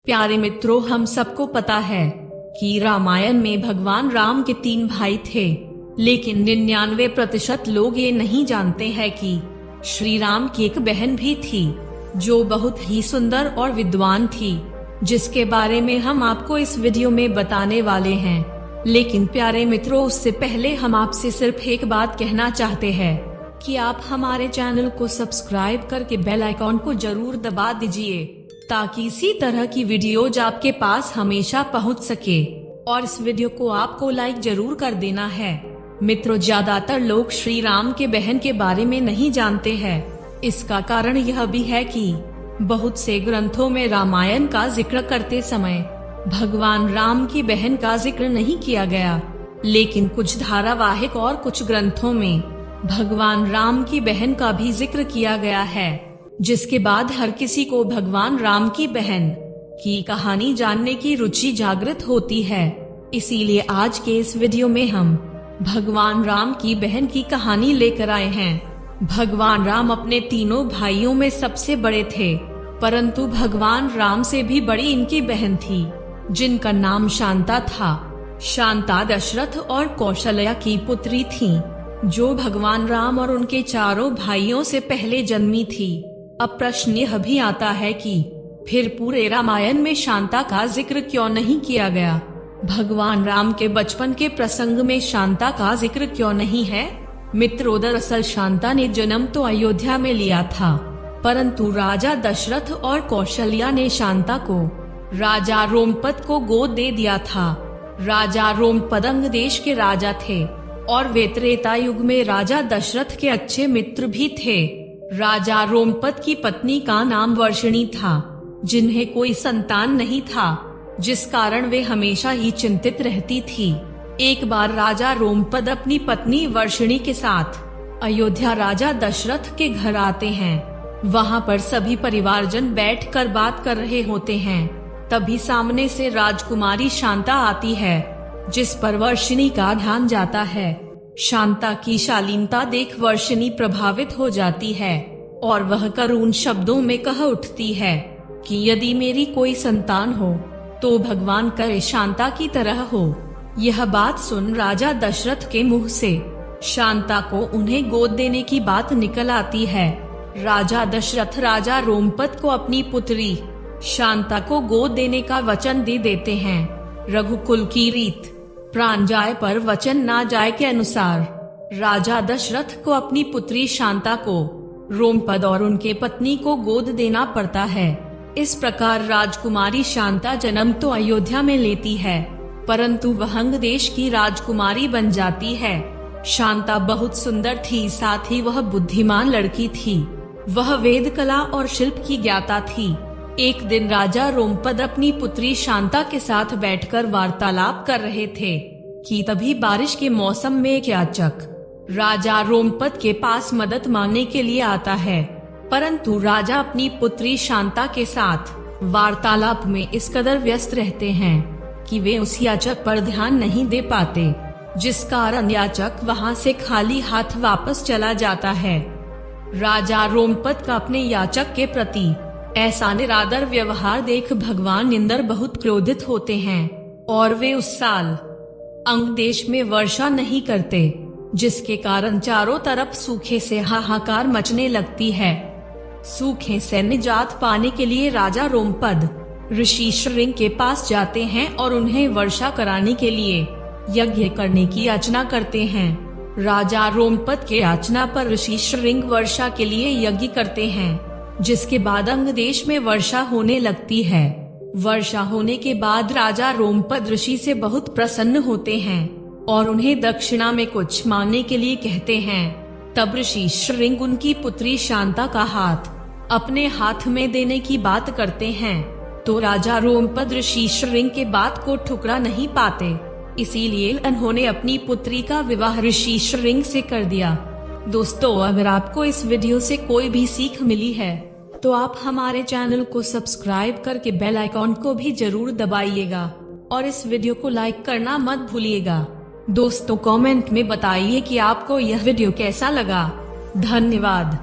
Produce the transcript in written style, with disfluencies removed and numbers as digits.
प्यारे मित्रों, हम सबको पता है कि रामायण में भगवान राम के 3 भाई थे, लेकिन 99% लोग ये नहीं जानते हैं कि श्री राम की एक बहन भी थी जो बहुत ही सुंदर और विद्वान थी, जिसके बारे में हम आपको इस वीडियो में बताने वाले हैं। लेकिन प्यारे मित्रों, उससे पहले हम आपसे सिर्फ एक बात कहना चाहते हैं कि आप हमारे चैनल को सब्सक्राइब करके बेल आइकॉन को जरूर दबा दीजिए, ताकि इसी तरह की वीडियोज आपके पास हमेशा पहुंच सके। और इस वीडियो को आपको लाइक जरूर कर देना है। मित्रों, ज्यादातर लोग श्री राम के बहन के बारे में नहीं जानते हैं। इसका कारण यह भी है कि बहुत से ग्रंथों में रामायण का जिक्र करते समय भगवान राम की बहन का जिक्र नहीं किया गया, लेकिन कुछ धारावाहिक और कुछ ग्रंथों में भगवान राम की बहन का भी जिक्र किया गया है, जिसके बाद हर किसी को भगवान राम की बहन की कहानी जानने की रुचि जागृत होती है। इसीलिए आज के इस वीडियो में हम भगवान राम की बहन की कहानी लेकर आए हैं। भगवान राम अपने तीनों भाइयों में सबसे बड़े थे, परंतु भगवान राम से भी बड़ी इनकी बहन थी, जिनका नाम शांता था। शांता दशरथ और कौशल्या की पुत्री थी, जो भगवान राम और उनके चारों भाइयों से पहले जन्मी थी। अब प्रश्न यह भी आता है कि फिर पूरे रामायण में शांता का जिक्र क्यों नहीं किया गया? भगवान राम के बचपन के प्रसंग में शांता का जिक्र क्यों नहीं है? मित्रों, दरअसल शांता ने जन्म तो अयोध्या में लिया था, परंतु राजा दशरथ और कौशल्या ने शांता को राजा रोमपद को गोद दे दिया था। राजा रोमपद अंग देश के राजा थे और वे त्रेता युग में राजा दशरथ के अच्छे मित्र भी थे। राजा रोमपद की पत्नी का नाम वर्षिणी था, जिन्हें कोई संतान नहीं था, जिस कारण वे हमेशा ही चिंतित रहती थी। एक बार राजा रोमपद अपनी पत्नी वर्षिणी के साथ अयोध्या राजा दशरथ के घर आते हैं। वहां पर सभी परिवारजन बैठकर बात कर रहे होते हैं। तभी सामने से राजकुमारी शांता आती है, जिस पर वर्षिणी का ध्यान जाता है। शांता की शालीनता देख वर्षिणी प्रभावित हो जाती है और वह करुण शब्दों में कह उठती है कि यदि मेरी कोई संतान हो तो भगवान करे शांता की तरह हो। यह बात सुन राजा दशरथ के मुंह से शांता को उन्हें गोद देने की बात निकल आती है। राजा दशरथ राजा रोमपद को अपनी पुत्री शांता को गोद देने का वचन दे देते हैं। रघुकुल की रीत प्राण जाए पर वचन ना जाए के अनुसार राजा दशरथ को अपनी पुत्री शांता को रोमपद और उनके पत्नी को गोद देना पड़ता है। इस प्रकार राजकुमारी शांता जन्म तो अयोध्या में लेती है, परंतु वह अंग देश की राजकुमारी बन जाती है। शांता बहुत सुंदर थी, साथ ही वह बुद्धिमान लड़की थी। वह वेद कला और शिल्प की ज्ञाता थी। एक दिन राजा रोमपद अपनी पुत्री शांता के साथ बैठकर वार्तालाप कर रहे थे कि तभी बारिश के मौसम में एक याचक राजा रोमपद के पास मदद मांगने के लिए आता है, परंतु राजा अपनी पुत्री शांता के साथ वार्तालाप में इस कदर व्यस्त रहते हैं कि वे उस याचक पर ध्यान नहीं दे पाते, जिस कारण याचक वहां से खाली हाथ वापस चला जाता है। राजा रोमपद का अपने याचक के प्रति ऐसा निरादर व्यवहार देख भगवान इंद्र बहुत क्रोधित होते हैं और वे उस साल अंग देश में वर्षा नहीं करते, जिसके कारण चारों तरफ सूखे से हाहाकार मचने लगती है। सूखे से निजात पाने के लिए राजा रोमपद ऋषि श्रृंग के पास जाते हैं और उन्हें वर्षा कराने के लिए यज्ञ करने की याचना करते हैं। राजा रोमपद के याचना पर ऋषि श्रृंग वर्षा के लिए यज्ञ करते हैं, जिसके बाद अंग देश में वर्षा होने लगती है। वर्षा होने के बाद राजा रोमपद ऋषि से बहुत प्रसन्न होते हैं और उन्हें दक्षिणा में कुछ मांगने के लिए कहते हैं। तब ऋषि श्रृंग उनकी पुत्री शांता का हाथ अपने हाथ में देने की बात करते हैं, तो राजा रोमपद ऋषि श्रृंग के बात को ठुकरा नहीं पाते, इसीलिए उन्होंने अपनी पुत्री का विवाह ऋषि श्रृंग से कर दिया। दोस्तों, अगर आपको इस वीडियो से कोई भी सीख मिली है तो आप हमारे चैनल को सब्सक्राइब करके बेल आइकॉन को भी जरूर दबाइएगा और इस वीडियो को लाइक करना मत भूलिएगा। दोस्तों, कमेंट में बताइए कि आपको यह वीडियो कैसा लगा। धन्यवाद।